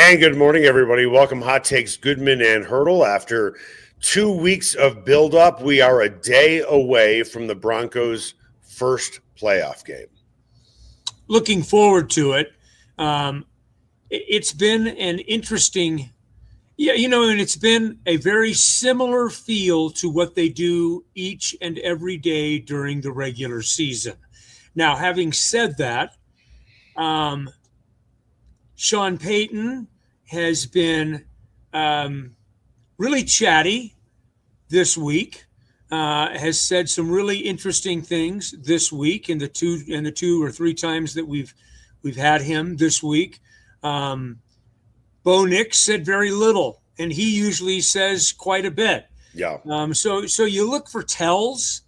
And good morning, everybody. Welcome, Hot Takes Goodman and Haertl. After 2 weeks of buildup, we are a day away from the Broncos' first playoff game. Looking forward to it. It's been an interesting, and it's been a very similar feel to what they do each and every day during the regular season. Now, having said that, Sean Payton has been really chatty this week. Has said some really interesting things this week in the two or three times that we've had him this week. Bo Nix said very little, and he usually says quite a bit. Yeah. So you look for tells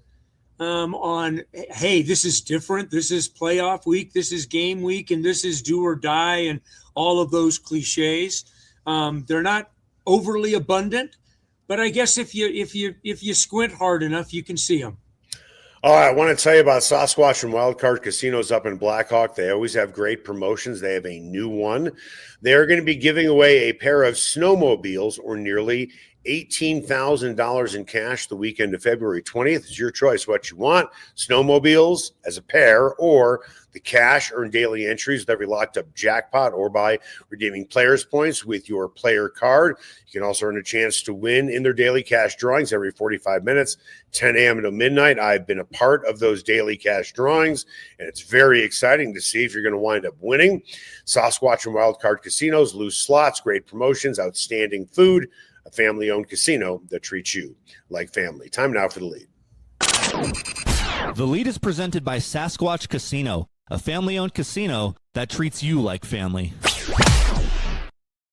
on, hey, this is different. This is playoff week. This is game week, and this is do or die, and all of those cliches. They're not overly abundant, but I guess if you squint hard enough, you can see them. All right, I want to tell you about Sasquatch and Wildcard Casinos up in Blackhawk. They always have great promotions. They have a new one. They're going to be giving away a pair of snowmobiles or nearly $18,000 in cash the weekend of February 20th. It's your choice what you want. Snowmobiles as a pair, or the cash earned daily entries with every locked up jackpot, or by redeeming players points with your player card. You can also earn a chance to win in their daily cash drawings every 45 minutes, 10 a.m. until midnight. I've been a part of those daily cash drawings, and it's very exciting to see if you're going to wind up winning. Sasquatch and Wildcard Casinos, loose slots, great promotions, outstanding food, a family-owned casino that treats you like family. Time now for the lead. The lead is presented by Sasquatch Casino, a family-owned casino that treats you like family.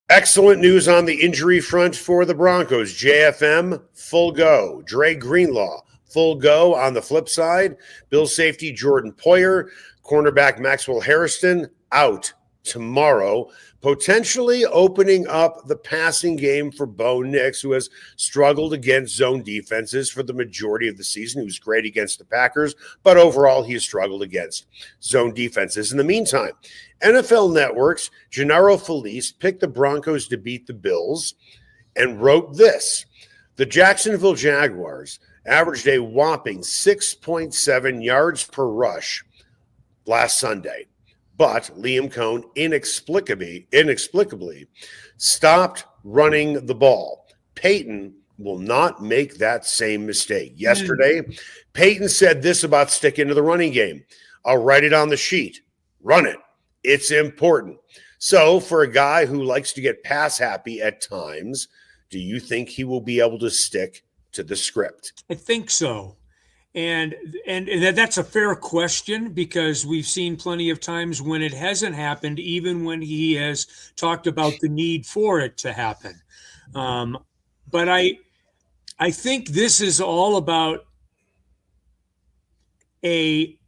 Excellent news on the injury front for the Broncos. JFM, full go. Dre Greenlaw, full go. On the flip side, Bills safety Jordan Poyer, cornerback Maxwell Harrison, out tomorrow, potentially opening up the passing game for Bo Nix, who has struggled against zone defenses for the majority of the season. He was great against the Packers, but overall he has struggled against zone defenses. In the meantime, NFL Network's Gennaro Felice picked the Broncos to beat the Bills and wrote this: the Jacksonville Jaguars averaged a whopping 6.7 yards per rush last Sunday. But Liam Cohn inexplicably stopped running the ball. Payton will not make that same mistake. Yesterday, Payton said this about sticking to the running game: I'll write it on the sheet. Run it. It's important. So for a guy who likes to get pass happy at times, do you think he will be able to stick to the script? I think so. And that's a fair question, because we've seen plenty of times when it hasn't happened, even when he has talked about the need for it to happen. But I think this is all about a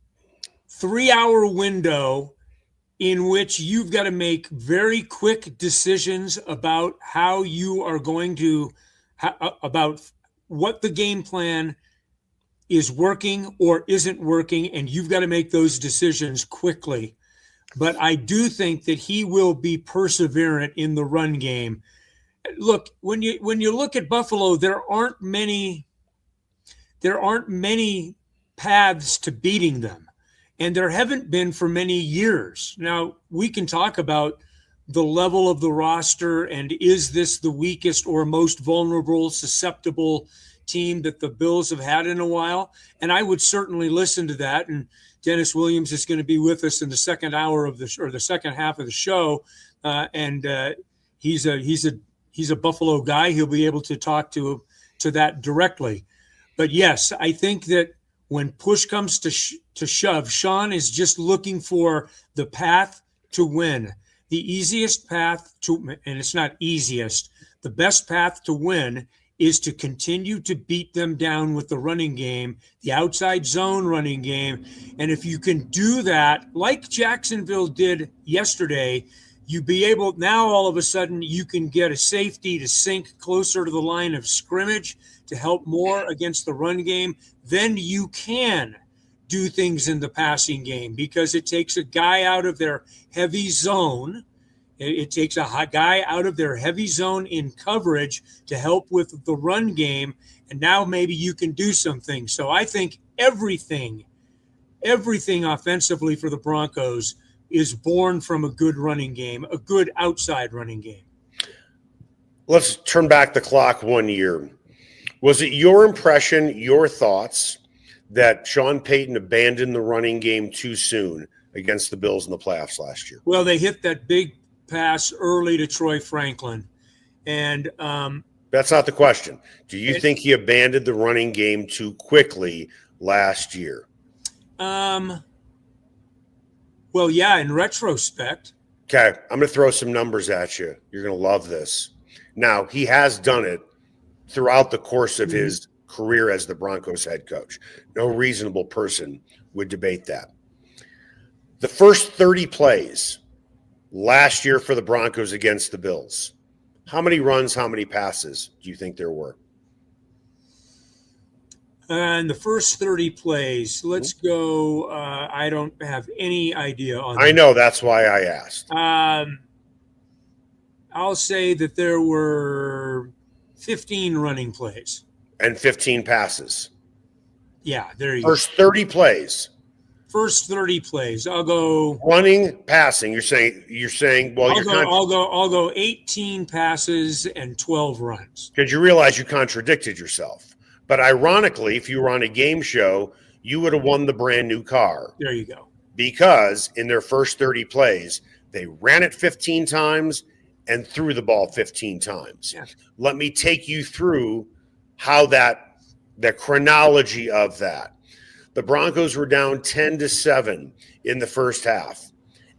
3-hour window in which you've got to make very quick decisions about how you are going to, about what the game plan is working or isn't working, and you've got to make those decisions quickly. But I do think that he will be perseverant in the run game. Look, when you look at Buffalo, there aren't many paths to beating them, and there haven't been for many years. Now, we can talk about the level of the roster, and is this the weakest or most vulnerable, susceptible team that the Bills have had in a while? And I would certainly listen to that. And Dennis Williams is going to be with us in the second hour of the second half of the show. He's a Buffalo guy. He'll be able to talk to that directly. But yes, I think that when push comes to shove, Sean is just looking for the path to win. The easiest path to, and it's not easiest, the best path to win is to continue to beat them down with the running game, the outside zone running game. And if you can do that, like Jacksonville did yesterday, you be able, now all of a sudden you can get a safety to sink closer to the line of scrimmage to help more against the run game. Then you can do things in the passing game, because it takes a guy out of their heavy zone It takes a guy out of their heavy zone in coverage to help with the run game, and now maybe you can do some things. So I think everything offensively for the Broncos is born from a good running game, a good outside running game. Let's turn back the clock 1 year. Was it your impression, your thoughts, that Sean Payton abandoned the running game too soon against the Bills in the playoffs last year? Well, they hit that big pass early to Troy Franklin. And that's not the question. Do you think he abandoned the running game too quickly last year? Well, yeah, in retrospect. Okay, I'm going to throw some numbers at you. You're going to love this. Now, he has done it throughout the course of his career as the Broncos head coach. No reasonable person would debate that. The first 30 plays last year for the Broncos against the Bills, how many runs, how many passes do you think there were? And the first 30 plays, let's go. I don't have any idea on that. I know, that's why I asked. I'll say that there were 15 running plays. And 15 passes. Yeah, there you go. First 30 plays. First 30 plays. I'll go running, passing. You're saying well, I'll go 18 passes and 12 runs. Because you realize you contradicted yourself. But ironically, if you were on a game show, you would have won the brand new car. There you go. Because in their first 30 plays, they ran it 15 times and threw the ball 15 times. Yeah. Let me take you through how the chronology of that. The Broncos were down 10-7 in the first half.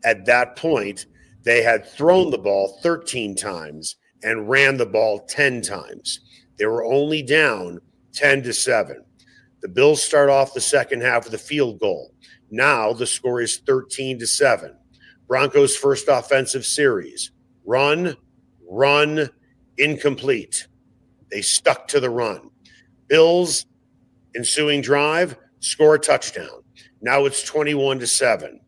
At that point, they had thrown the ball 13 times and ran the ball 10 times. They were only down 10-7. The Bills start off the second half with a field goal. Now the score is 13-7. Broncos' first offensive series. Run, incomplete. They stuck to the run. Bills, ensuing drive, score a touchdown. Now it's 21-7.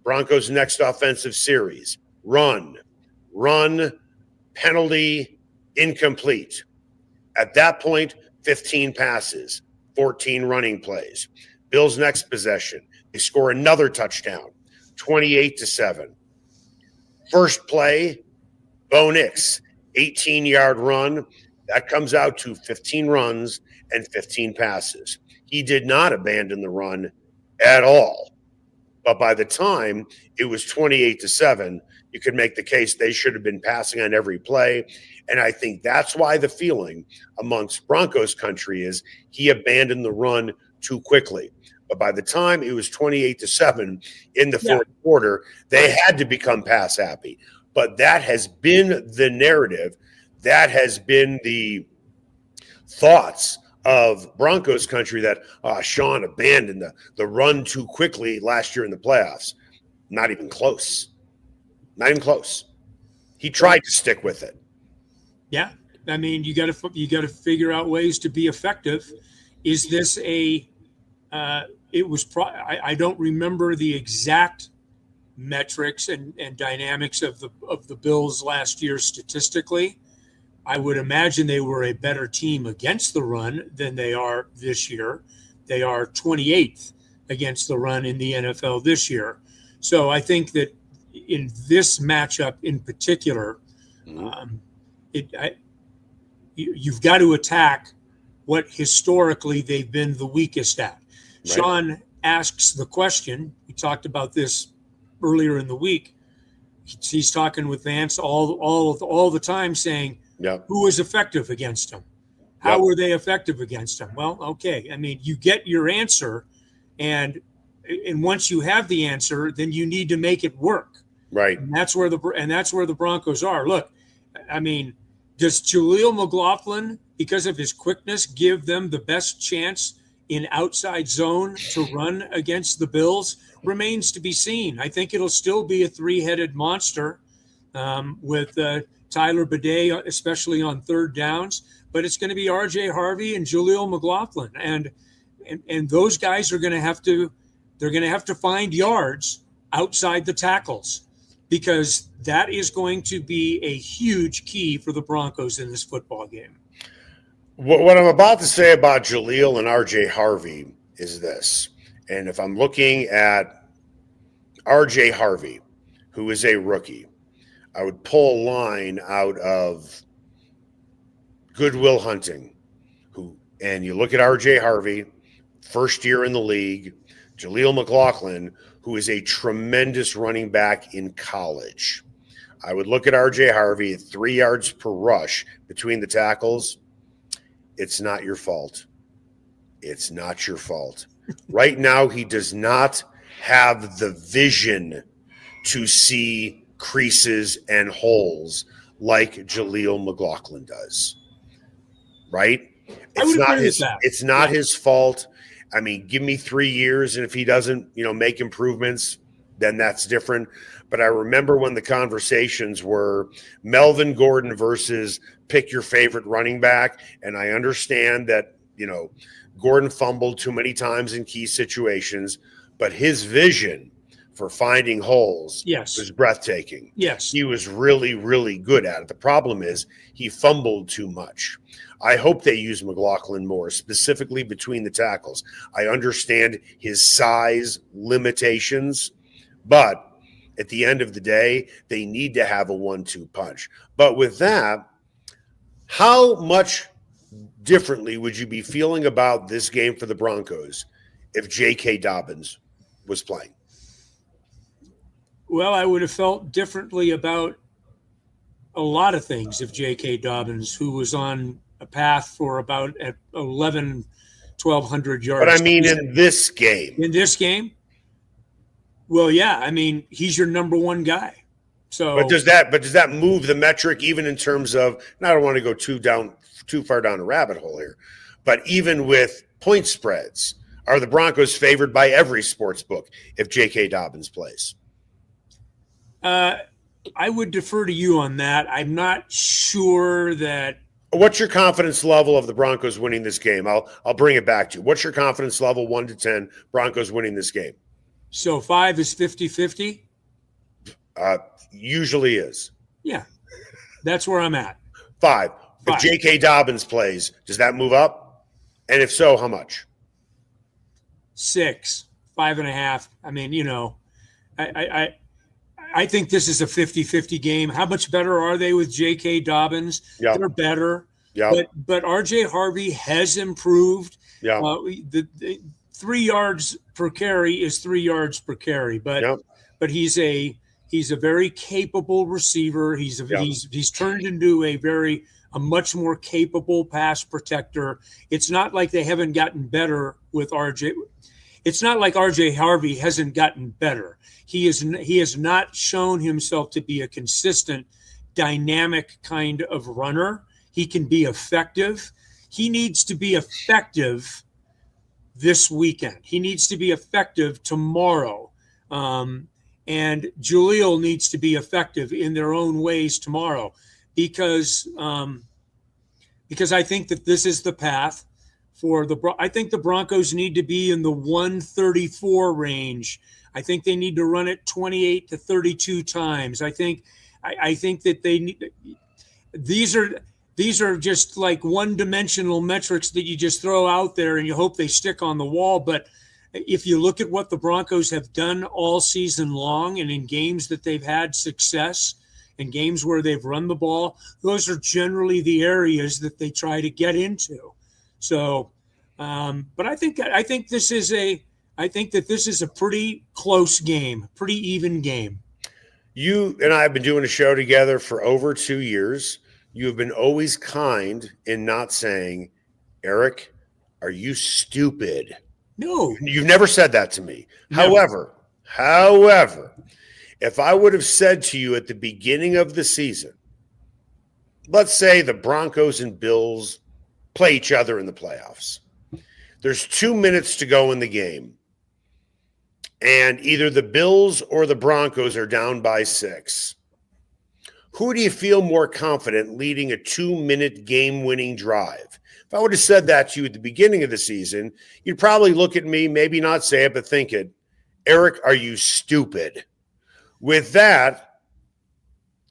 Broncos' next offensive series. Run, penalty, incomplete. At that point, 15 passes, 14 running plays. Bills' next possession, they score another touchdown, 28-7. First play, Bo Nix, 18-yard run. That comes out to 15 runs and 15 passes. He did not abandon the run at all. But by the time it was 28-7, you could make the case they should have been passing on every play. And I think that's why the feeling amongst Broncos country is he abandoned the run too quickly. But by the time it was 28-7 in the fourth quarter, they had to become pass happy. But that has been the narrative. That has been the thoughts of Broncos country that Sean abandoned the run too quickly last year in the playoffs. Not even close. Not even close. He tried to stick with it. Yeah, I mean, you got to figure out ways to be effective. Is this I don't remember the exact metrics and dynamics of the Bills last year statistically. I would imagine they were a better team against the run than they are this year. They are 28th against the run in the NFL this year. So I think that in this matchup in particular, you've got to attack what historically they've been the weakest at. Right. Sean asks the question. We talked about this earlier in the week. He's talking with Vance all the time, saying, who was effective against him? How were they effective against him? Well, okay. I mean, you get your answer, and once you have the answer, then you need to make it work. Right. And that's where the Broncos are. Look, I mean, does Jaleel McLaughlin, because of his quickness, give them the best chance in outside zone to run against the Bills? Remains to be seen. I think it'll still be a three-headed monster with Tyler Bidet, especially on third downs. But it's going to be R.J. Harvey and Jaleel McLaughlin, and those guys are going to have to find yards outside the tackles. because that is going to be a huge key for the Broncos in this football game. What I'm about to say about Jaleel and RJ Harvey is this. And if I'm looking at RJ Harvey, who is a rookie, I would pull a line out of Goodwill Hunting, and you look at RJ Harvey, first year in the league, Jaleel McLaughlin, who is a tremendous running back in college. I would look at RJ Harvey at 3 yards per rush between the tackles. It's not your fault. It's not your fault. Right now, he does not have the vision to see creases and holes like Jaleel McLaughlin does. Right? It's not his fault. I mean, give me 3 years, and if he doesn't, make improvements, then that's different. But I remember when the conversations were Melvin Gordon versus pick your favorite running back, and I understand that, Gordon fumbled too many times in key situations, but his vision for finding holes was breathtaking. Yes. He was really, really good at it. The problem is he fumbled too much. I hope they use McLaughlin more, specifically between the tackles. I understand his size limitations, but at the end of the day, they need to have a 1-2 punch. But with that, how much differently would you be feeling about this game for the Broncos if J.K. Dobbins was playing? Well, I would have felt differently about a lot of things if J.K. Dobbins, who was on a path for about at 1,200 yards. But I mean, in this game. In this game? Well, yeah. I mean, he's your number one guy. So, But does that move the metric even in terms of, and I don't want to go too far down a rabbit hole here, but even with point spreads, are the Broncos favored by every sports book if J.K. Dobbins plays? I would defer to you on that. I'm not sure that. What's your confidence level of the Broncos winning this game? I'll bring it back to you. What's your confidence level, 1 to 10, Broncos winning this game? So 5 is 50-50? Usually is. Yeah, that's where I'm at. 5. If J.K. Dobbins plays, does that move up? And if so, how much? 6, 5.5. I mean, I think this is a 50-50 game. How much better are they with J.K. Dobbins? Yep. They're better. Yep. But R.J. Harvey has improved. Yeah. The 3 yards per carry is 3 yards per carry. But he's a very capable receiver. He's turned into a much more capable pass protector. It's not like they haven't gotten better with RJ. It's not like RJ Harvey hasn't gotten better. He has not shown himself to be a consistent, dynamic kind of runner. He can be effective. He needs to be effective this weekend. He needs to be effective tomorrow. And Jaleel needs to be effective in their own ways tomorrow because I think that this is the path for I think the Broncos need to be in the 134 range. I think they need to run it 28 to 32 times. I think that they need. These are just like one-dimensional metrics that you just throw out there and you hope they stick on the wall. But if you look at what the Broncos have done all season long and in games that they've had success and games where they've run the ball, those are generally the areas that they try to get into. So, but I think that this is a pretty close game, pretty even game. You and I have been doing a show together for over 2 years. You have been always kind in not saying, Eric, are you stupid? No. You've never said that to me. Never. However, if I would have said to you at the beginning of the season, let's say the Broncos and Bills play each other in the playoffs. There's 2 minutes to go in the game. And either the Bills or the Broncos are down by 6. Who do you feel more confident leading a 2-minute game-winning drive? If I would have said that to you at the beginning of the season, you'd probably look at me, maybe not say it, but think it. Eric, are you stupid? With that,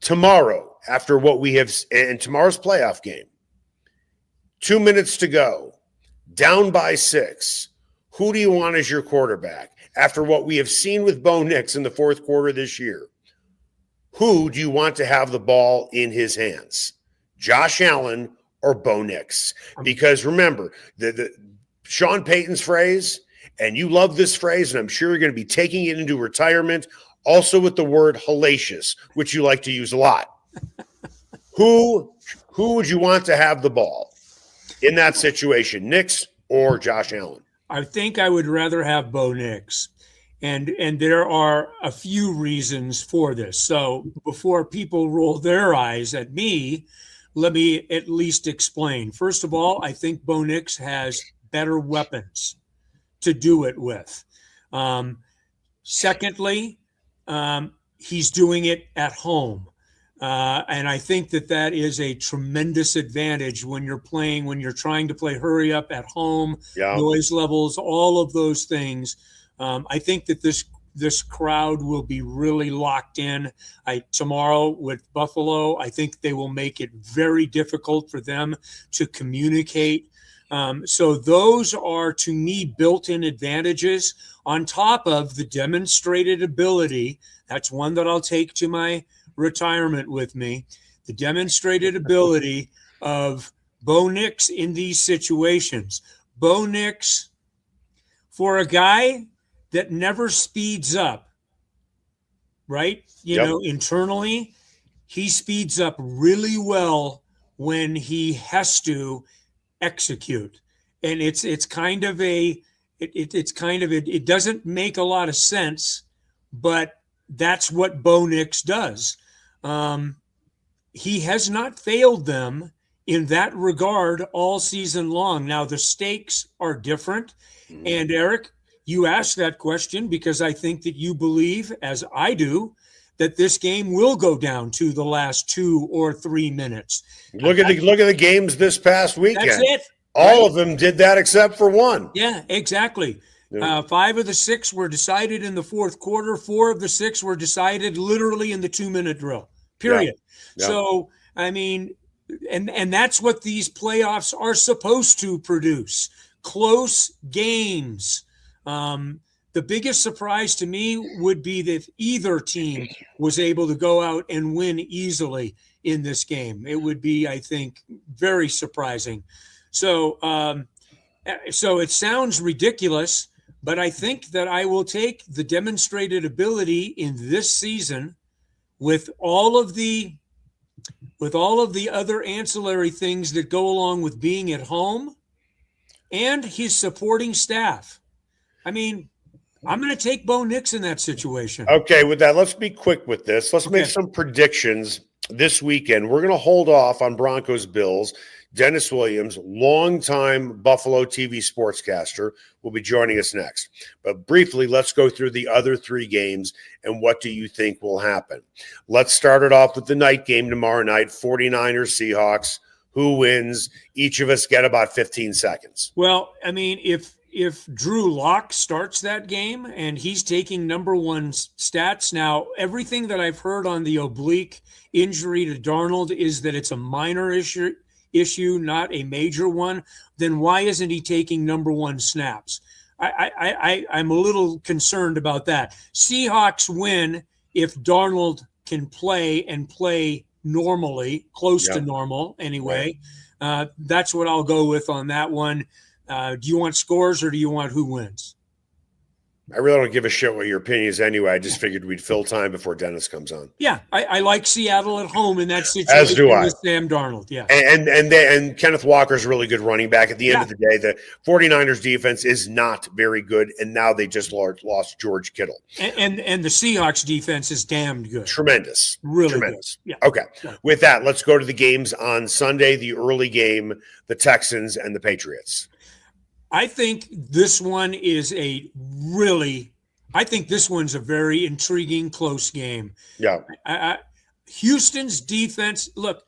tomorrow, after what we have, and tomorrow's playoff game, 2 minutes to go, down by 6, who do you want as your quarterback? After what we have seen with Bo Nix in the fourth quarter this year, who do you want to have the ball in his hands? Josh Allen or Bo Nix? Because remember, the Sean Payton's phrase, and you love this phrase, and I'm sure you're going to be taking it into retirement, also with the word hellacious, which you like to use a lot. Who would you want to have the ball in that situation, Nix or Josh Allen? I think I would rather have Bo Nix. And there are a few reasons for this. So before people roll their eyes at me, let me at least explain. First of all, I think Bo Nix has better weapons to do it with. Secondly, he's doing it at home. And I think that is a tremendous advantage when you're trying to play hurry up at home, noise levels, all of those things. I think that this crowd will be really locked in. Tomorrow with Buffalo, I think they will make it very difficult for them to communicate. So those are, to me, built-in advantages on top of the demonstrated ability. That's one that I'll take to my retirement with me. The demonstrated ability of Bo Nix in these situations. Bo Nix, for a guy that never speeds up, right? Internally, he speeds up really well when he has to execute. And it doesn't make a lot of sense, but that's what Bo Nix does. He has not failed them in that regard all season long. Now, the stakes are different. And Eric, you asked that question because I think that you believe, as I do, that this game will go down to the last 2 or 3 minutes. Look at the games this past weekend. That's it. All of them did that except for one. Yeah, exactly. Yeah. 5 of the 6 were decided in the fourth quarter. 4 of the 6 were decided literally in the 2-minute drill. Period. Yeah. So, I mean, and that's what these playoffs are supposed to produce. Close games. The biggest surprise to me would be that either team was able to go out and win easily in this game. It would be, I think, very surprising. So it sounds ridiculous, but I think that I will take the demonstrated ability in this season with all of the other ancillary things that go along with being at home and his supporting staff. I mean, I'm going to take Bo Nix in that situation. Okay, with that, let's be quick with this. Let's make some predictions this weekend. We're going to hold off on Broncos Bills. Dennis Williams, longtime Buffalo TV sportscaster, will be joining us next. But briefly, let's go through the other 3 games and what do you think will happen. Let's start it off with the night game tomorrow night, 49ers Seahawks. Who wins? Each of us get about 15 seconds. Well, I mean, if Drew Lock starts that game and he's taking number 1 stats, now everything that I've heard on the oblique injury to Darnold is that it's a minor issue, not a major one, then why isn't he taking number 1 snaps? I'm a little concerned about that. Seahawks win if Darnold can play and play normally, close to normal anyway. Right. That's what I'll go with on that one. Do you want scores or do you want who wins? I really don't give a shit what your opinion is anyway. I just figured we'd fill time before Dennis comes on. Yeah, I like Seattle at home in that situation. As do I. With Sam Darnold, yeah. And Kenneth Walker's a really good running back. At the end of the day, the 49ers defense is not very good, and now they just lost George Kittle. And the Seahawks defense is damned good. Tremendous. Really tremendous. Good. Yeah. Okay. Yeah. With that, let's go to the games on Sunday, the early game, the Texans and the Patriots. I think this one is I think this one's a very intriguing, close game. Yeah. Houston's defense, look,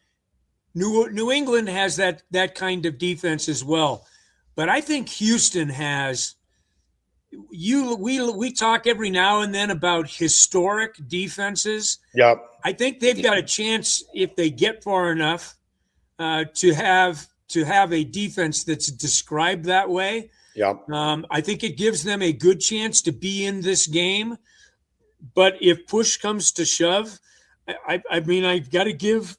New England has that kind of defense as well. But I think Houston has we talk every now and then about historic defenses. Yep. I think they've got a chance, if they get far enough, to have a defense that's described that way. Yep. I think it gives them a good chance to be in this game. But if push comes to shove, I mean, I've got to give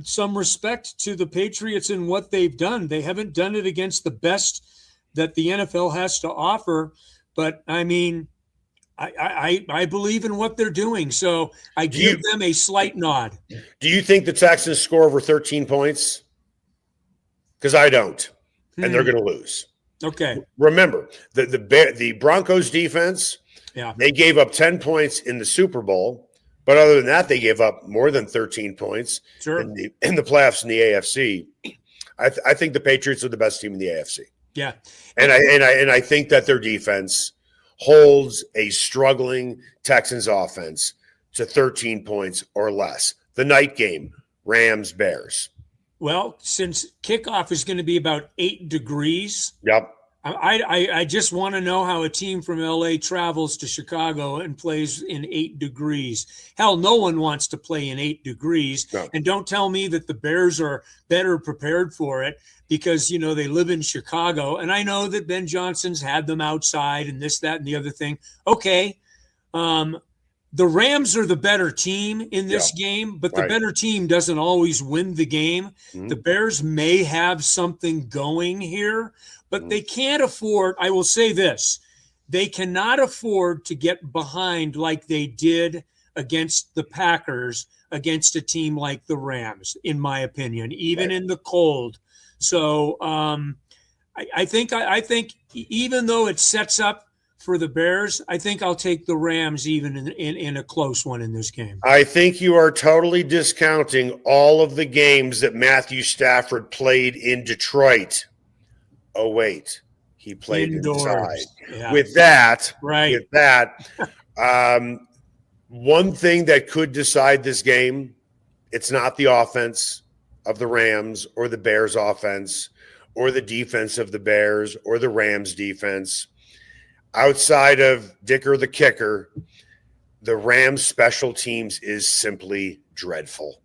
some respect to the Patriots in what they've done. They haven't done it against the best that the NFL has to offer. But, I mean, I believe in what they're doing. So I give them a slight nod. Do you think the Texans score over 13 points? Because I don't. And they're going to lose. Okay. Remember, the Broncos defense, they gave up 10 points in the Super Bowl. But other than that, they gave up more than 13 points in the playoffs in the AFC. I think the Patriots are the best team in the AFC. Yeah. And I think that their defense holds a struggling Texans offense to 13 points or less. The night game, Rams-Bears. Well, since kickoff is going to be about 8 degrees. Yep. I just want to know how a team from LA travels to Chicago and plays in 8 degrees. Hell, no one wants to play in 8 degrees. No. And don't tell me that the Bears are better prepared for it because, you know, they live in Chicago. And I know that Ben Johnson's had them outside and this, that, and the other thing. Okay. The Rams are the better team in this game, but the better team doesn't always win the game. The Bears may have something going here, but they can't afford, I will say this, they cannot afford to get behind like they did against the Packers, against a team like the Rams, in my opinion, even in the cold. So I think even though it sets up for the Bears, I think I'll take the Rams even in a close one in this game. I think you are totally discounting all of the games that Matthew Stafford played in Detroit. Oh, wait. He played inside. Yeah. With that, one thing that could decide this game, it's not the offense of the Rams or the Bears offense or the defense of the Bears or the Rams defense. Outside of Dicker the kicker, the Rams special teams is simply dreadful.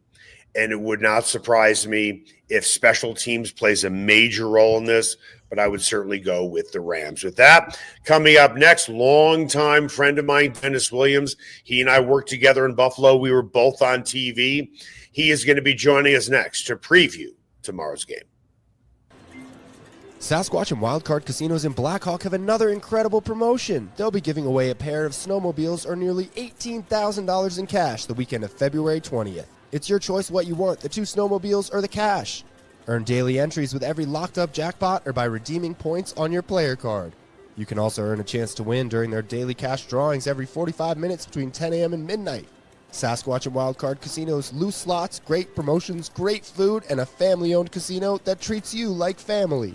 And it would not surprise me if special teams plays a major role in this, but I would certainly go with the Rams. With that, coming up next, longtime friend of mine, Dennis Williams. He and I worked together in Buffalo. We were both on TV. He is going to be joining us next to preview tomorrow's game. Sasquatch and Wildcard Casinos in Blackhawk have another incredible promotion. They'll be giving away a pair of snowmobiles or nearly $18,000 in cash the weekend of February 20th. It's your choice what you want, the 2 snowmobiles or the cash. Earn daily entries with every locked-up jackpot or by redeeming points on your player card. You can also earn a chance to win during their daily cash drawings every 45 minutes between 10 a.m. and midnight. Sasquatch and Wildcard Casinos, loose slots, great promotions, great food, and a family-owned casino that treats you like family.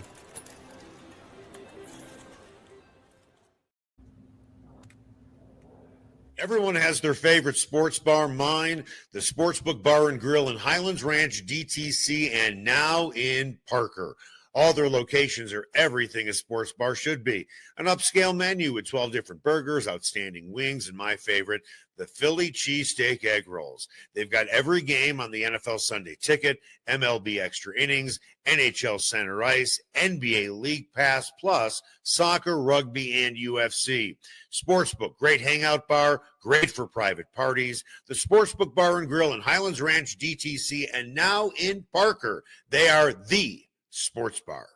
Everyone has their favorite sports bar. Mine, the Sportsbook Bar and Grill in Highlands Ranch, DTC, and now in Parker. All their locations are everything a sports bar should be. An upscale menu with 12 different burgers, outstanding wings, and my favorite, the Philly cheesesteak egg rolls. They've got every game on the NFL Sunday Ticket, MLB Extra Innings, NHL Center Ice, NBA League Pass, plus soccer, rugby, and UFC. Sportsbook, great hangout bar, great for private parties. The Sportsbook Bar and Grill in Highlands Ranch, DTC, and now in Parker. They are the sports bar.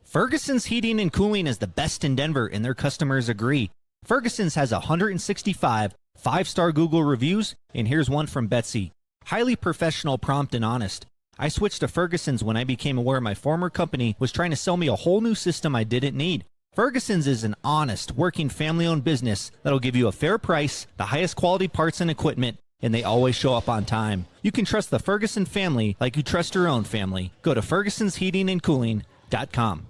Ferguson's Heating and Cooling is the best in Denver, and their customers agree. Ferguson's has 165 5-star Google reviews, and here's one from Betsy. Highly professional, prompt, and honest. I switched to Ferguson's when I became aware my former company was trying to sell me a whole new system I didn't need. Ferguson's is an honest, working, family-owned business that'll give you a fair price, the highest quality parts and equipment, and they always show up on time. You can trust the Ferguson family like you trust your own family. Go to fergusonsheatingandcooling.com.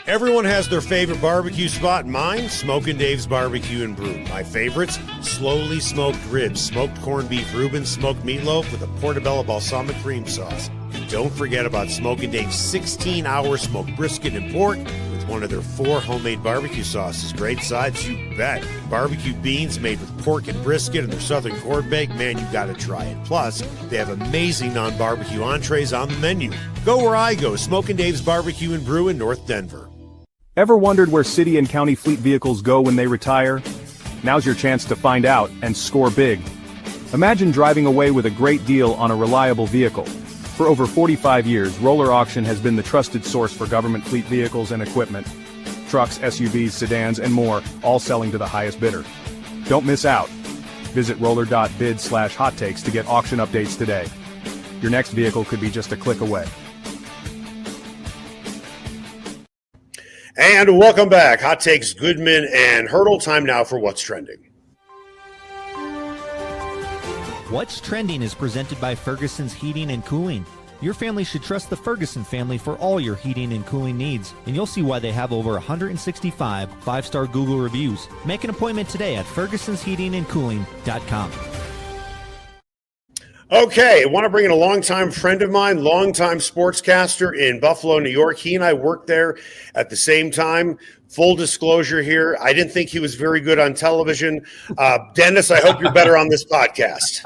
Everyone has their favorite barbecue spot. Mine, Smokin' Dave's Barbecue and Brew. My favorites, slowly smoked ribs, smoked corned beef Reuben, smoked meatloaf with a portobello balsamic cream sauce. And don't forget about Smokin' Dave's 16-hour smoked brisket and pork with one of their 4 homemade barbecue sauces. Great sides, you bet. Barbecue beans made with pork and brisket and their southern corned beef. Man, you got to try it. Plus, they have amazing non-barbecue entrees on the menu. Go where I go, Smokin' Dave's Barbecue and Brew in North Denver. Ever wondered where city and county fleet vehicles go when they retire? Now's your chance to find out and score big. Imagine driving away with a great deal on a reliable vehicle. For over 45 years, Roller Auction has been the trusted source for government fleet vehicles and equipment. Trucks, SUVs, sedans, and more, all selling to the highest bidder. Don't miss out. Visit roller.bid/hot takes to get auction updates today. Your next vehicle could be just a click away. And welcome back. Hot Takes, Goodman and Haertl. Time now for What's Trending. What's Trending is presented by Ferguson's Heating and Cooling. Your family should trust the Ferguson family for all your heating and cooling needs, and you'll see why they have over 165 5-star Google reviews. Make an appointment today at fergusonsheatingandcooling.com. Okay, I want to bring in a longtime friend of mine, longtime sportscaster in Buffalo, New York. He and I worked there at the same time. Full disclosure here, I didn't think he was very good on television. Dennis, I hope you're better on this podcast.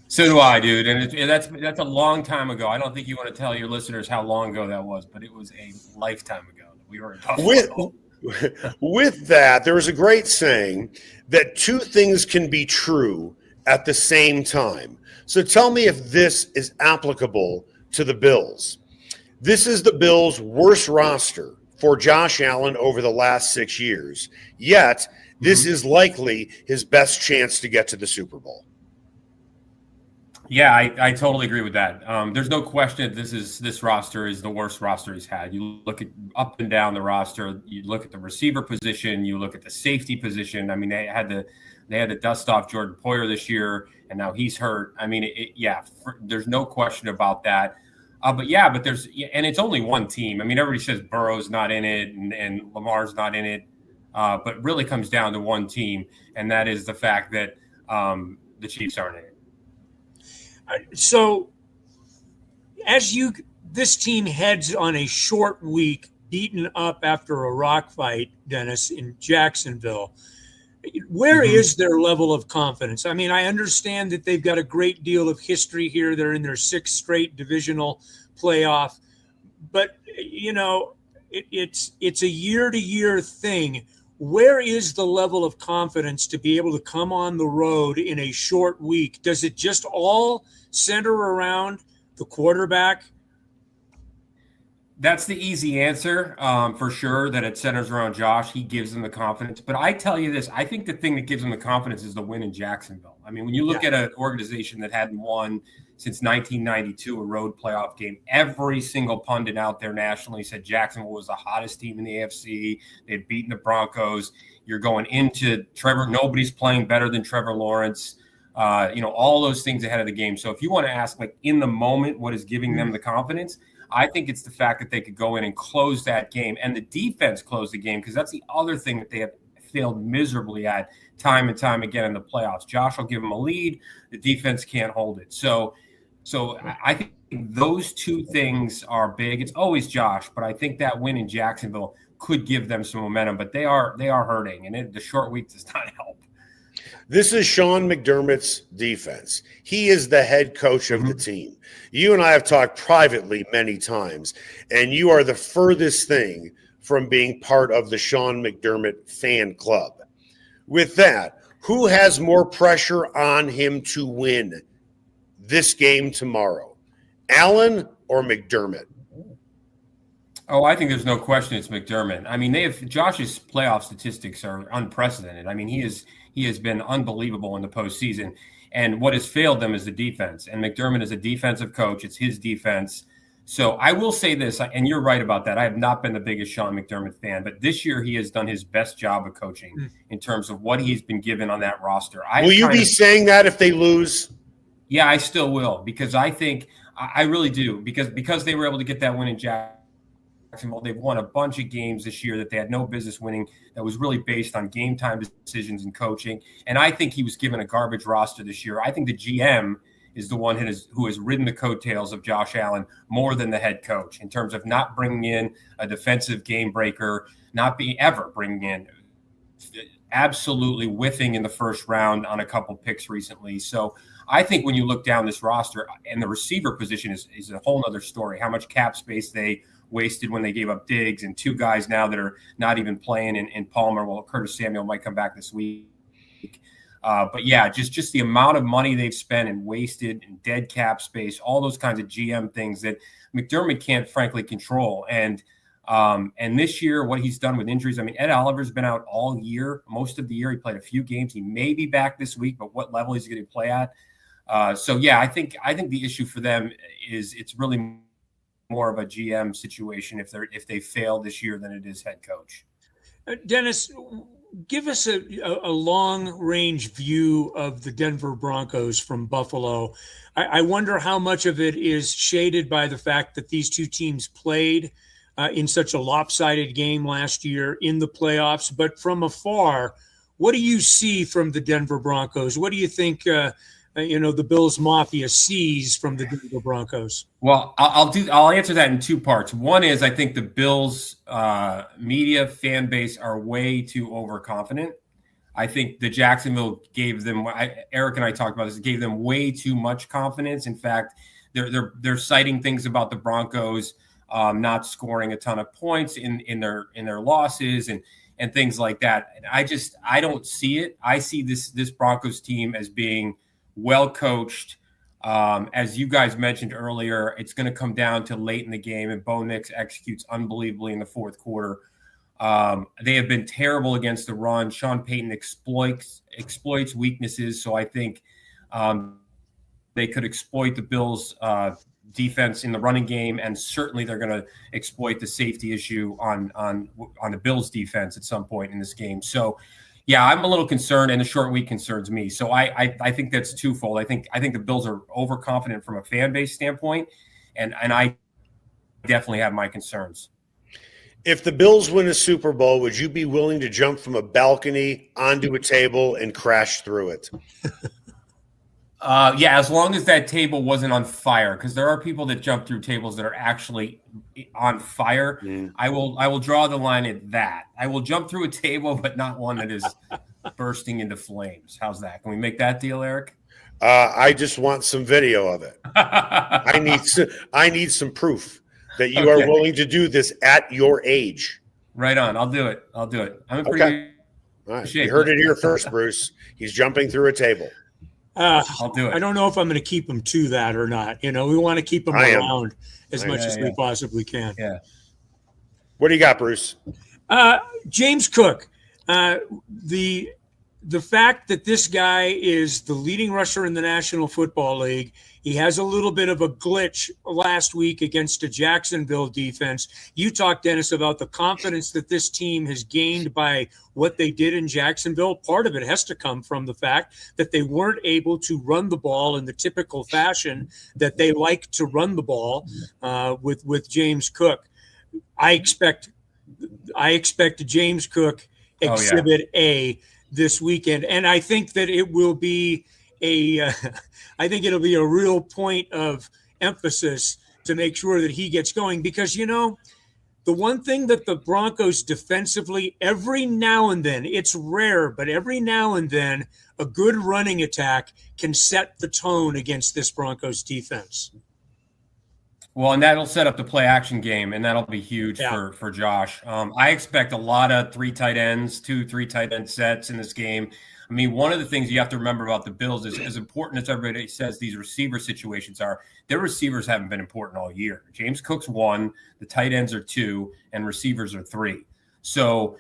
So do I, dude. And that's a long time ago. I don't think you want to tell your listeners how long ago that was, but it was a lifetime ago that we were in Buffalo. With that, there was a great saying that 2 things can be true at the same time. So tell me if this is applicable to the Bills. This is the Bills' worst roster for Josh Allen over the last 6 years. Yet, this is likely his best chance to get to the Super Bowl. Yeah, I totally agree with that. There's no question that this roster is the worst roster he's had. You look at up and down the roster. You look at the receiver position. You look at the safety position. I mean, they had to dust off Jordan Poyer this year, and now he's hurt. I mean, there's no question about that. But there's and it's only one team. I mean, everybody says Burrow's not in it and Lamar's not in it, but it really comes down to one team, and that is the fact that the Chiefs aren't in it. So, this team heads on a short week, beaten up after a rock fight, Dennis, in Jacksonville. Where is their level of confidence? I mean, I understand that they've got a great deal of history here. They're in their 6th straight divisional playoff, but it's a year-to-year thing. Where is the level of confidence to be able to come on the road in a short week? Does it just all center around the quarterback? That's the easy answer, for sure, that it centers around Josh. He gives them the confidence. But I tell you this, I think the thing that gives them the confidence is the win in Jacksonville. I mean, when you look at an organization that hadn't won since 1992, a road playoff game, every single pundit out there nationally said Jacksonville was the hottest team in the AFC. They'd beaten the Broncos. You're going into Trevor. Nobody's playing better than Trevor Lawrence. All those things ahead of the game. So if you want to ask, like, in the moment, what is giving them the confidence, I think it's the fact that they could go in and close that game, and the defense closed the game, because that's the other thing that they have failed miserably at time and time again in the playoffs. Josh will give them a lead. The defense can't hold it. So I think those 2 things are big. It's always Josh, but I think that win in Jacksonville could give them some momentum, but they are hurting, and the short week does not help. This is Sean McDermott's defense. He is the head coach of the team. You and I have talked privately many times, and you are the furthest thing from being part of the Sean McDermott fan club. With that, who has more pressure on him to win this game tomorrow, Allen or McDermott? Oh, I think there's no question it's McDermott. I mean, Josh's playoff statistics are unprecedented. I mean, he has been unbelievable in the postseason. And what has failed them is the defense. And McDermott is a defensive coach. It's his defense. So I will say this, and you're right about that. I have not been the biggest Sean McDermott fan, but this year he has done his best job of coaching in terms of what he's been given on that roster. Will you be saying that if they lose? Yeah, I still will, because I think I really do, because they were able to get that win in Jacksonville. They've won a bunch of games this year that they had no business winning, that was really based on game time decisions and coaching. And I think he was given a garbage roster this year. I think the GM is the one who has ridden the coattails of Josh Allen more than the head coach in terms of not bringing in a defensive game breaker, not ever bringing in, absolutely whiffing in the first round on a couple picks recently. So I think when you look down this roster, and the receiver position is a whole other story, how much cap space they wasted when they gave up Diggs, and 2 guys now that are not even playing in Palmer. Well, Curtis Samuel might come back this week. But yeah, just the amount of money they've spent and wasted and dead cap space, all those kinds of GM things that McDermott can't frankly control. And this year, what he's done with injuries, I mean, Ed Oliver's been out all year, most of the year. He played a few games. He may be back this week, but what level is he going to play at? So yeah, I think the issue for them is it's really more of a GM situation if they fail this year than it is head coach. Dennis, give us a long-range view of the Denver Broncos from Buffalo. I wonder how much of it is shaded by the fact that these two teams played in such a lopsided game last year in the playoffs. But from afar, what do you see from the Denver Broncos? What do you think the Bills Mafia sees from the Denver Broncos? Well, I'll answer that in 2 parts. One is I think the Bills media fan base are way too overconfident. I think the Jacksonville gave them, Eric and I talked about this, gave them way too much confidence. In fact, they're citing things about the Broncos not scoring a ton of points in their losses and things like that. And I don't see it. I see this Broncos team as being well coached. As you guys mentioned earlier, it's going to come down to late in the game, and Bo Nix executes unbelievably in the fourth quarter. They have been terrible against the run. Sean Payton exploits weaknesses, so I think they could exploit the Bills' defense in the running game, and certainly they're going to exploit the safety issue on the Bills' defense at some point in this game. So, yeah, I'm a little concerned, and the short week concerns me. So I think that's twofold. I think the Bills are overconfident from a fan base standpoint, and I definitely have my concerns. If the Bills win a Super Bowl, would you be willing to jump from a balcony onto a table and crash through it? Yeah, as long as that table wasn't on fire, because there are people that jump through tables that are actually on fire. I will draw the line at that. I will jump through a table, but not one that is bursting into flames. How's that? Can we make that deal, Eric? I just want some video of it. I need some proof that you are willing to do this at your age. Right on. I'll do it. I'm in pretty good right. shape. You heard it here first, Bruce. He's jumping through a table. I'll do it. I don't know if I'm going to keep him to that or not. We want to keep him around as much as we possibly can. Yeah. What do you got, Bruce? James Cook. The fact that this guy is the leading rusher in the National Football League, he has a little bit of a glitch last week against a Jacksonville defense. You talked, Dennis, about the confidence that this team has gained by what they did in Jacksonville. Part of it has to come from the fact that they weren't able to run the ball in the typical fashion that they like to run the ball with James Cook. I expect James Cook exhibit A this weekend, and I think that it will be I think it'll be a real point of emphasis to make sure that he gets going, because the one thing that the Broncos defensively, every now and then, it's rare, but every now and then a good running attack can set the tone against this Broncos defense. Well, and that'll set up the play action game, and that'll be huge for Josh. I expect a lot of 2 3 tight end sets in this game. I mean, one of the things you have to remember about the Bills is, as important as everybody says these receiver situations are, their receivers haven't been important all year. James Cook's 1, the tight ends are 2, and receivers are 3. So,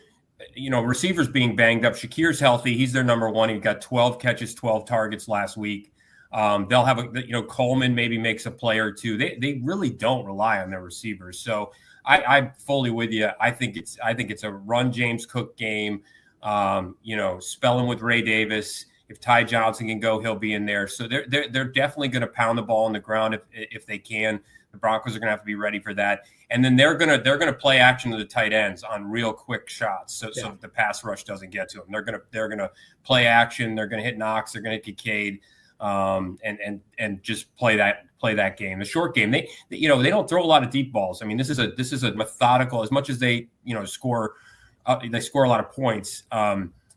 receivers being banged up. Shakir's healthy. He's their number 1. He got 12 catches, 12 targets last week. They'll have Coleman maybe makes a play or 2. They really don't rely on their receivers. So I'm fully with you. I think it's a run James Cook game. Spelling with Ray Davis. If Ty Johnson can go, he'll be in there. So they're definitely going to pound the ball on the ground if they can. The Broncos are going to have to be ready for that. And then they're going to play action to the tight ends on real quick shots, so the pass rush doesn't get to them. They're going to play action. They're going to hit Knox. They're going to hit Kincaid. and just play that game. The short game, they don't throw a lot of deep balls. I mean, this is a methodical, as much as they score a lot of points.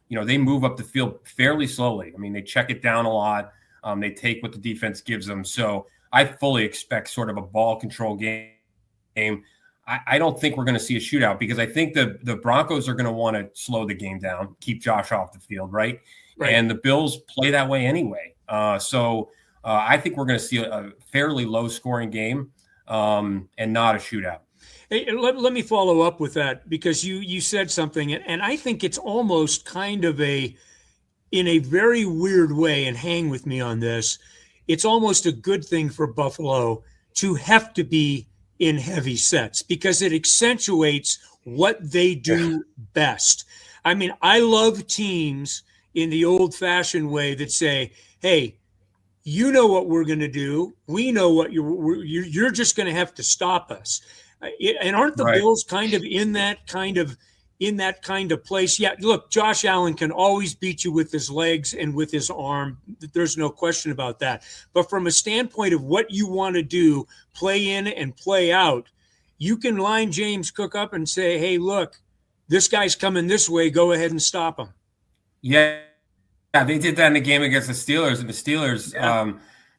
They move up the field fairly slowly. I mean, they check it down a lot. They take what the defense gives them. So I fully expect sort of a ball control game. I don't think we're going to see a shootout, because I think the Broncos are going to want to slow the game down, keep Josh off the field, right? And the Bills play that way anyway. So I think we're going to see a fairly low-scoring game and not a shootout. Hey, let me follow up with that, because you said something, and I think it's almost kind of in a very weird way, and hang with me on this, it's almost a good thing for Buffalo to have to be in heavy sets, because it accentuates what they do best. I mean, I love teams in the old-fashioned way that say, hey, you know what we're going to do. We know what you're just going to have to stop us. And aren't the Bills kind of in that kind of place? Yeah, look, Josh Allen can always beat you with his legs and with his arm. There's no question about that. But from a standpoint of what you want to do, play in and play out, you can line James Cook up and say, hey, look, this guy's coming this way. Go ahead and stop him. Yeah, they did that in the game against the Steelers. And the Steelers,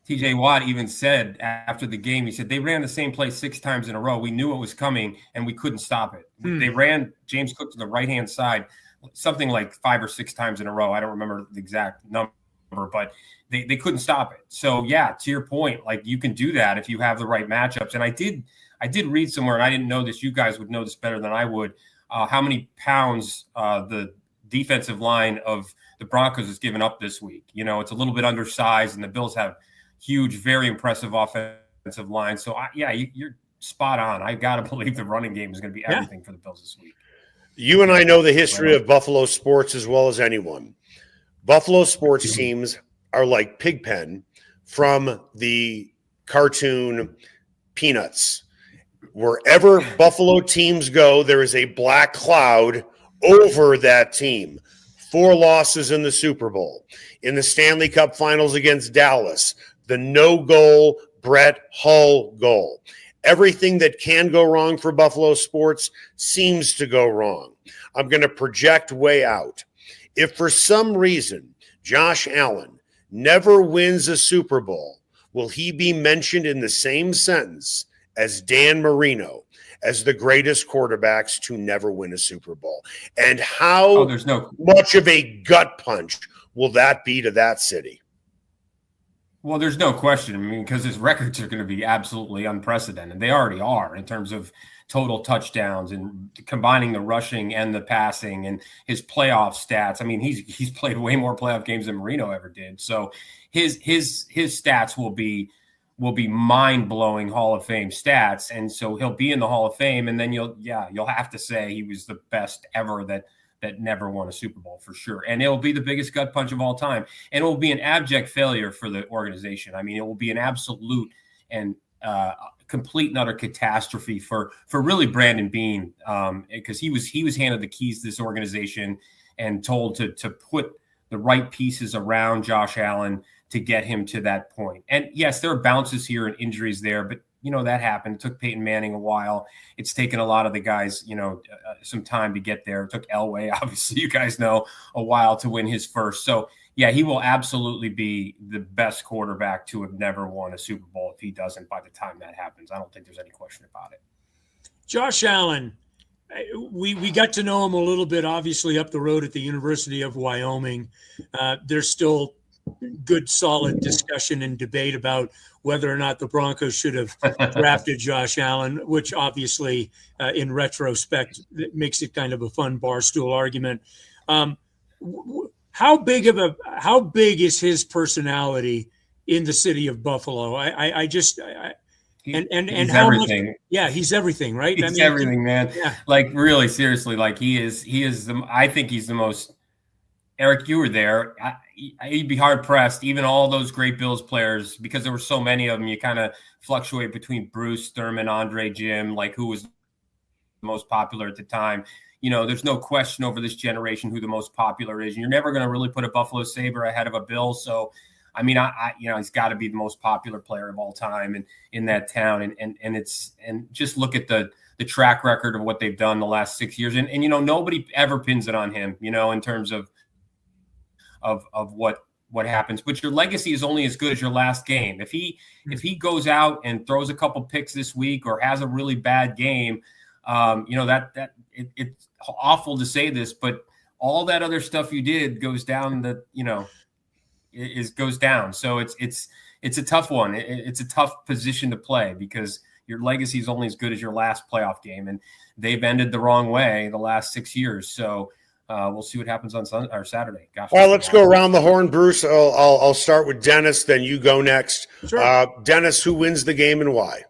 T.J. Watt even said after the game, he said, they ran the same play 6 times in a row. We knew it was coming, and we couldn't stop it. They ran James Cook to the right-hand side something like 5 or 6 times in a row. I don't remember the exact number, but they couldn't stop it. So, yeah, to your point, like, you can do that if you have the right matchups. And I did read somewhere, and I didn't know this. You guys would know this better than I would, how many pounds the defensive line of the Broncos has given up this week. It's a little bit undersized, and the Bills have huge, very impressive offensive line. So, you're spot on. I got to believe the running game is going to be everything for the Bills this week. You and I know the history of Buffalo sports as well as anyone. Buffalo sports teams are like Pigpen from the cartoon Peanuts. Wherever Buffalo teams go, there is a black cloud over that team. 4 losses in the Super Bowl. In the Stanley Cup Finals against Dallas, the no-goal Brett Hull goal. Everything that can go wrong for Buffalo sports seems to go wrong. I'm going to project way out. If for some reason Josh Allen never wins a Super Bowl, will he be mentioned in the same sentence as Dan Marino as the greatest quarterbacks to never win a Super Bowl? And how much of a gut punch will that be to that city? Well, there's no question. I mean, because his records are going to be absolutely unprecedented. They already are in terms of total touchdowns and combining the rushing and the passing and his playoff stats. I mean, he's played way more playoff games than Marino ever did. So his stats will be mind-blowing Hall of Fame stats. And so he'll be in the Hall of Fame, and then you'll have to say he was the best ever that never won a Super Bowl for sure. And it'll be the biggest gut punch of all time. And it will be an abject failure for the organization. I mean, it will be an absolute and complete and utter catastrophe for really Brandon Beane, because he was handed the keys to this organization and told to put the right pieces around Josh Allen to get him to that point. And yes, there are bounces here and injuries there, but that happened. It took Peyton Manning a while. It's taken a lot of the guys, some time to get there. It took Elway, obviously, you guys know, a while to win his first. So, yeah, he will absolutely be the best quarterback to have never won a Super Bowl if he doesn't by the time that happens. I don't think there's any question about it. Josh Allen, we got to know him a little bit, obviously, up the road at the University of Wyoming. There's still good, solid discussion and debate about whether or not the Broncos should have drafted Josh Allen, which obviously, in retrospect, makes it kind of a fun barstool argument. How big is his personality in the city of Buffalo? He's how everything. Much, yeah, he's everything, right? He's everything, man. Yeah. Like, really, seriously, like he is I think he's the most. Eric, you were there. You'd be hard pressed. Even all those great Bills players, because there were so many of them, you kind of fluctuate between Bruce, Thurman, Andre, Jim, like who was the most popular at the time. There's no question over this generation who the most popular is. You're never going to really put a Buffalo Sabre ahead of a Bill. So I mean, he's got to be the most popular player of all time in that town. And just look at the track record of what they've done the last 6 years. And nobody ever pins it on him, in terms of what happens. But your legacy is only as good as your last game. If he goes out and throws a couple picks this week or has a really bad game, it's awful to say this, but all that other stuff you did goes down goes down. So it's a tough one. It's a tough position to play because your legacy is only as good as your last playoff game, and they've ended the wrong way the last 6 years. So we'll see what happens on Sunday or Saturday. Gosh, all right, let's go around the horn, Bruce. I'll start with Dennis, then you go next. Sure. Dennis, who wins the game and why?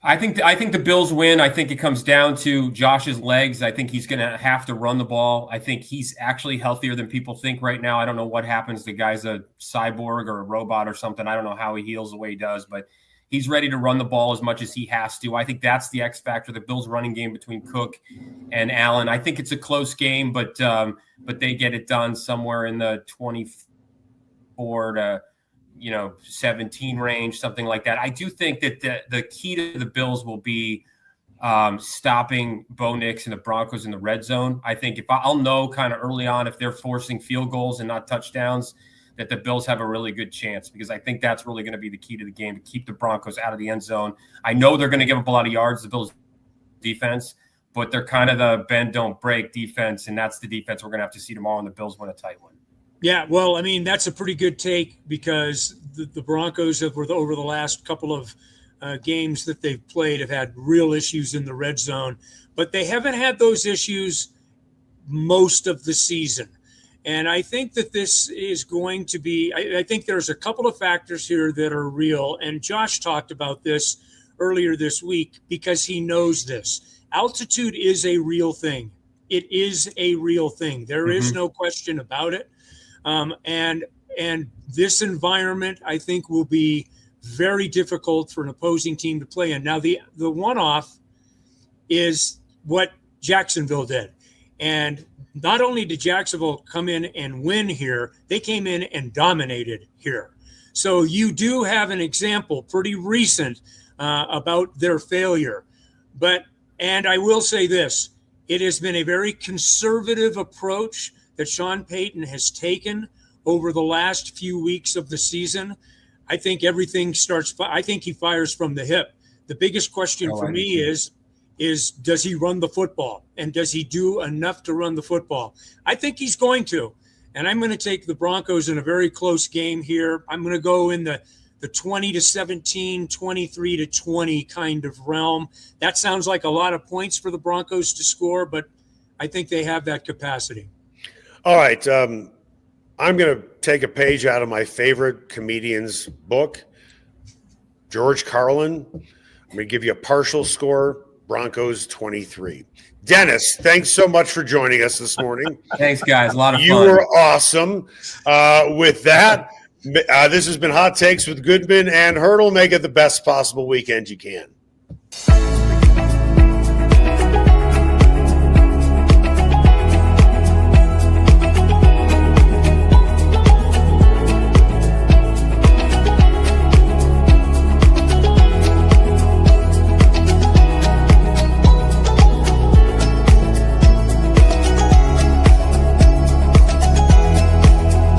I think the Bills win. I think it comes down to Josh's legs. I think he's going to have to run the ball. I think he's actually healthier than people think right now. I don't know what happens. The guy's a cyborg or a robot or something. I don't know how he heals the way he does, but he's ready to run the ball as much as he has to. I think that's the X factor, the Bills running game between Cook and Allen. I think it's a close game, but they get it done somewhere in the 24 to 17 range, something like that. I do think that the key to the Bills will be stopping Bo Nix and the Broncos in the red zone. I think I'll know kind of early on if they're forcing field goals and not touchdowns, that the Bills have a really good chance, because I think that's really going to be the key to the game, to keep the Broncos out of the end zone. I know they're going to give up a lot of yards, the Bills defense, but they're kind of the bend, don't break defense, and that's the defense we're going to have to see tomorrow, and the Bills win a tight one. Yeah, well, I mean, that's a pretty good take, because the Broncos over the last couple of games that they've played have had real issues in the red zone, but they haven't had those issues most of the season. And I think that this is going to be, I think there's a couple of factors here that are real. And Josh talked about this earlier this week because he knows this. Altitude is a real thing. It is a real thing. There is no question about it. And this environment, I think, will be very difficult for an opposing team to play in. Now, the one-off is what Jacksonville did. And not only did Jacksonville come in and win here, they came in and dominated here. So you do have an example, pretty recent, about their failure. And I will say this, it has been a very conservative approach that Sean Payton has taken over the last few weeks of the season. I think I think he fires from the hip. The biggest question for me is does he run the football, and does he do enough to run the football? I think he's going to, and I'm going to take the Broncos in a very close game here. I'm going to go in the 20-17, 23-20 kind of realm. That sounds like a lot of points for the Broncos to score, but I think they have that capacity. All right. I'm going to take a page out of my favorite comedian's book, George Carlin. I'm going to give you a partial score. Broncos 23. Dennis, thanks so much for joining us this morning. Thanks, guys. A lot of fun. You were awesome. With that, this has been Hot Takes with Goodman and Haertl. Make it the best possible weekend you can.